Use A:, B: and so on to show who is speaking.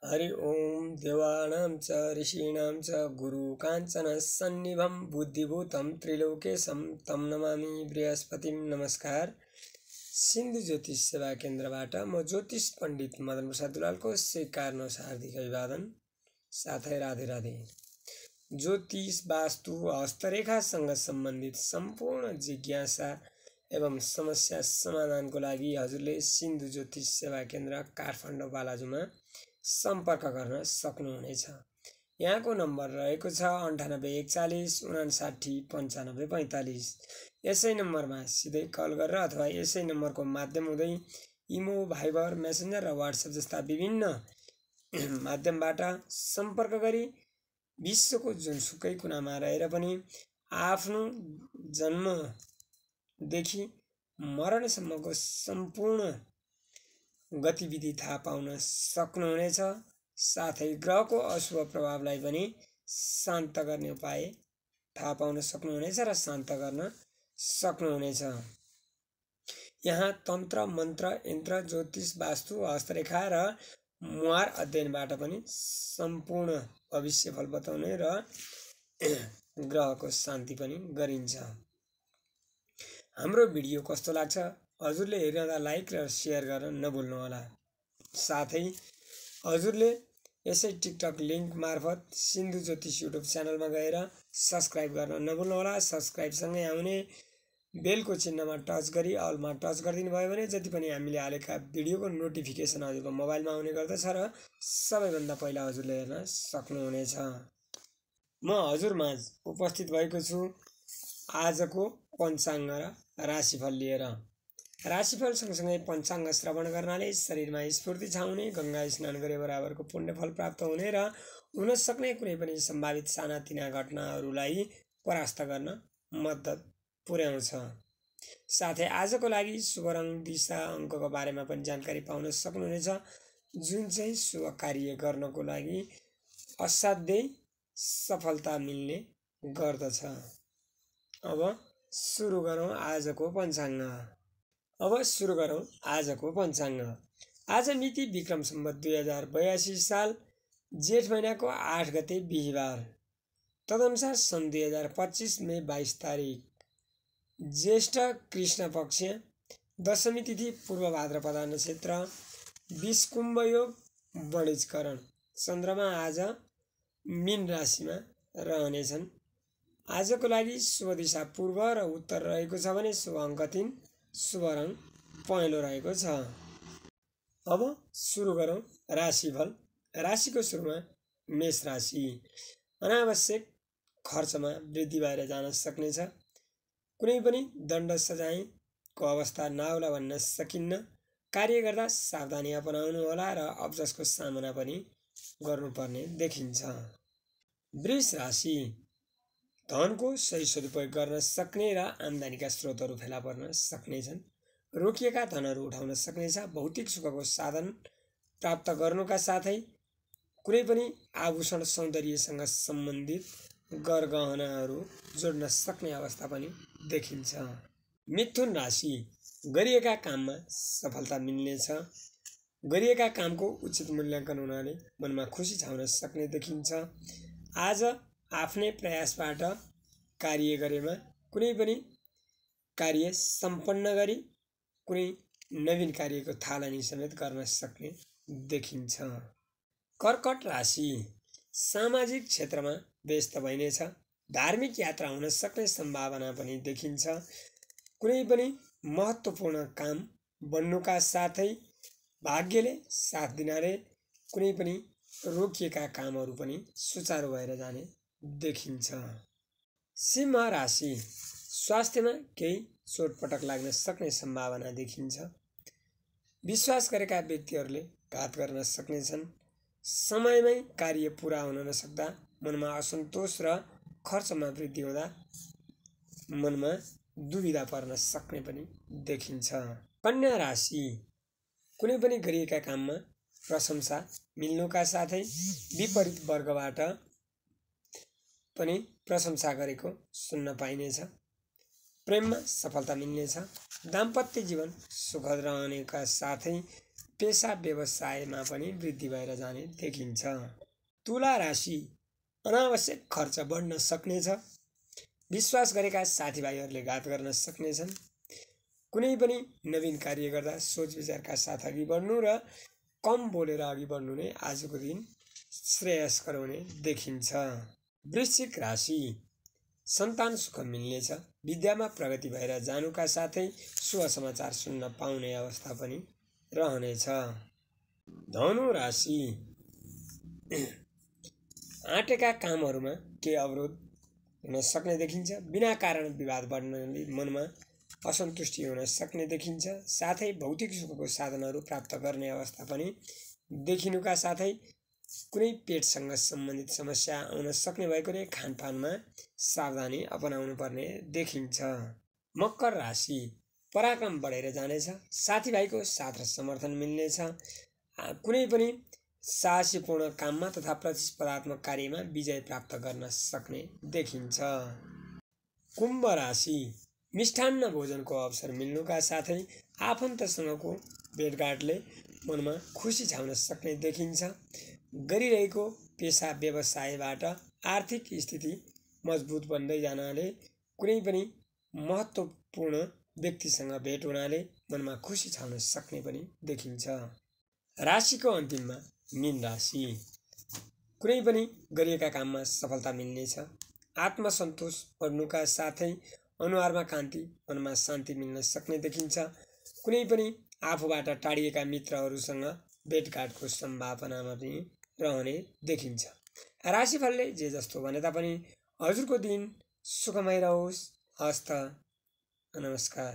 A: हरि ओम देवानां च ऋषीणां च गुरुकाञ्चन सन्निभं बुद्धिभूतं त्रिलोकेशं तं नमामि बृहस्पतिं। नमस्कार। सिन्धु ज्योतिष सेवा केन्द्रबाट म ज्योतिष पण्डित मदन प्रसाद दुलालको स्वीकार्नुहोस् हार्दिक अभिवादन साथै राधे राधे। ज्योतिष वास्तु हस्तरेखासँग सम्बन्धित सम्पूर्ण जिज्ञासा एवं समस्या समाधानको लागि हजुरले सिन्धु ज्योतिष सेवा केन्द्र काठमाडौँ बालाजुमा सम्पर्क गर्न सक्नुहुनेछ। यहाँको नम्बर रहेको छ 9841 59 95 45। यसै नम्बरमा सिधै कल गरेर अथवा यसै नम्बरको माध्यम हुँदै इमो, भाइबर, मेसेन्जर र वाट्सएप जस्ता विभिन्न माध्यमबाट सम्पर्क गरी विश्वको जुनसुकै कुनामा रहेर पनि आफ्नो जन्मदेखि मरणसम्मको सम्पूर्ण गतिविधि थाहा पाउन सक्नुहुनेछ। साथै ग्रहको अशुभ प्रभावलाई पनि शान्त गर्ने उपाय थाहा पाउन सक्नुहुनेछ र शान्त गर्न सक्नुहुनेछ। यहाँ तन्त्र, मन्त्र, यन्त्र, ज्योतिष, वास्तु, हस्तरेखा र मुहार अध्ययनबाट पनि सम्पूर्ण भविष्यफल बताउने र ग्रहको शान्ति पनि गरिन्छ। हाम्रो भिडियो कस्तो लाग्छ हजुरले हेर्दा लाइक र सेयर गर्न नभुल्नुहोला। साथै हजुरले यसै टिकटक लिङ्क मार्फत सिन्धु ज्योतिष युट्युब च्यानलमा गएर सब्सक्राइब गर्न नभुल्नुहोला। सब्सक्राइबसँगै आउने बेलको चिन्हमा टच गरी अलमा टच गरिदिनु भयो भने जति पनि हामीले हालेका भिडियोको नोटिफिकेसन हजुरको मोबाइलमा आउने गर्दछ र सबैभन्दा पहिला हजुरले हेर्न सक्नुहुनेछ। म हजुरमाझ उपस्थित भएको छु आजको पञ्चाङ्ग र राशिफल लिएर। राशिफल सँगसँगै पञ्चाङ्ग श्रवण गर्नाले शरीरमा स्फूर्ति छाउने, गङ्गा स्नान गरे बराबरको पुण्यफल प्राप्त हुने र हुन सक्ने कुनै पनि सम्भावित सानातिना घटनाहरूलाई परास्त गर्न मद्दत पुर्याउँछ। साथै आजको लागि शुभ रङ, दिशा, अङ्कको बारेमा पनि जानकारी पाउन सक्नुहुनेछ, जुन चाहिँ शुभ कार्य गर्नको लागि असाध्यै सफलता मिल्ने गर्दछ। अब सुरु गरौँ आजको पञ्चाङ्ग। आज मिति विक्रम सम्वत 2082 साल जेठ महिनाको 8 गते बिहिबार, तदनुसार सन् 2025 मे 22 तारिक, ज्येष्ठ कृष्ण पक्ष, दशमी तिथि पूर्व भाद्रपदा नक्षत्र, विषकुम्भ योग, वणिजकरण। चन्द्रमा आज मीन राशिमा रहनेछन्। आजको लागि शुभ दिशा पूर्व र उत्तर रहेको छ भने शुभ अङ्क 3, शुभ रङ पहेँलो रहेको छ। अब सुरु गरौँ राशिफल। राशिको सुरुमा मेष राशि। अनावश्यक खर्चमा वृद्धि भएर जान सक्नेछ। कुनै पनि दण्ड सजायको अवस्था नआउला भन्न सकिन्न। कार्य गर्दा सावधानी अपनाउनु होला र अब्जसको सामना पनि गर्नुपर्ने देखिन्छ। वृष राशि। धनको सही सदुपयोग गर्न सक्ने र आम्दानीका स्रोतहरू फेला पर्न सक्नेछन्। रोकिएका धनहरू उठाउन सक्नेछ। भौतिक सुखको साधन प्राप्त गर्नुका साथै कुनै पनि आभूषण सौन्दर्यसँग सम्बन्धित गरगहनाहरू जोड्न सक्ने अवस्था पनि देखिन्छ। मिथुन राशि। गरिएका काममा सफलता मिल्नेछ। गरिएका कामको उचित मूल्याङ्कन हुनाले मनमा खुसी छाउन सक्ने देखिन्छ। आज आफ्नै प्रयासबाट कार्य गरेमा कुनै पनि कार्य सम्पन्न गरी कुनै नवीन कार्यको थालनी समेत गर्न सक्ने देखिन्छ। कर्कट राशि। सामाजिक क्षेत्रमा व्यस्त भइनेछ। धार्मिक यात्रा हुन सक्ने सम्भावना पनि देखिन्छ। कुनै पनि महत्त्वपूर्ण काम बन्नुका साथै भाग्यले साथ दिनाले कुनै पनि रोकिएका कामहरू पनि सुचारू भएर जाने देखिन्छ। सिंह राशि। स्वास्थ्यमा केही चोटपटक लाग्न सक्ने सम्भावना देखिन्छ। विश्वास गरेका व्यक्तिहरूले घात गर्न सक्नेछन्। समयमै कार्य पुरा हुन नसक्दा मनमा असन्तोष र खर्चमा वृद्धि हुँदा मनमा दुविधा पर्न सक्ने पनि देखिन्छ। कन्या राशि। कुनै पनि गरिएका काममा प्रशंसा मिल्नुका साथै विपरीत वर्गबाट पनि प्रशंसा गरेको सुन्न पाइनेछ। प्रेममा सफलता मिल्नेछ। दाम्पत्य जीवन सुखद रहनेका साथै पेसा व्यवसायमा पनि वृद्धि भएर जाने देखिन्छ। तुला राशि अनावश्यक खर्च बढ्न सक्नेछ। विश्वास गरेका साथीभाइहरूले घात गर्न सक्नेछन्। कुनै पनि नवीन कार्य गर्दा सोच विचारका साथ अघि बढ्नु र कम बोलेर अघि बढ्नु नै आजको दिन श्रेयस्कर हुने देखिन्छ। वृश्चिक राशि सन्तान सुख मिल्नेछ। विद्यामा प्रगति भएर जानुका साथै शुभ समाचार सुन्न पाउने अवस्था पनि रहनेछ। धनु राशि आँटेका कामहरूमा केही अवरोध हुन सक्ने देखिन्छ। बिना कारण विवाद बढ्नाले मनमा असन्तुष्टि हुन सक्ने देखिन्छ। साथै भौतिक सुखको साधनहरू प्राप्त गर्ने अवस्था पनि देखिनुका साथै कुनै पेटसँग सम्बन्धित समस्या आउन सक्ने भएकोले खानपानमा सावधानी अपनाउनु पर्ने देखिन्छ। मकर राशि पराक्रम बढेर जानेछ। साथीभाइको साथ र समर्थन मिल्नेछ। कुनै पनि साहसीपूर्ण काममा तथा प्रतिस्पर्धात्मक कार्यमा विजय प्राप्त गर्न सक्ने देखिन्छ। कुम्भ राशि मिष्ठान्न भोजनको अवसर मिल्नुका साथै आफन्तसँगको भेटघाटले मनमा खुसी छाउन सक्ने देखिन्छ। गरिरहेको पेसा व्यवसायबाट आर्थिक स्थिति मजबुत बन्दै जानाले कुनै पनि महत्त्वपूर्ण व्यक्तिसँग भेट हुनाले मनमा खुसी छाउन सक्ने पनि देखिन्छ। राशिको अन्तिममा मीन राशि कुनै पनि गरिएका काममा सफलता मिल्नेछ। आत्मसन्तोष बढ्नुका साथै अनुहारमा कान्ति, मनमा शान्ति मिल्न सक्ने देखिन्छ। कुनै पनि आफूबाट टाढिएका मित्रहरूसँग भेटघाटको सम्भावनामा पनि रहने देखिन्छ। राशिफलले जे जस्तो भने तापनि हजुरको दिन सुखमय रहोस्। हस्त नमस्कार।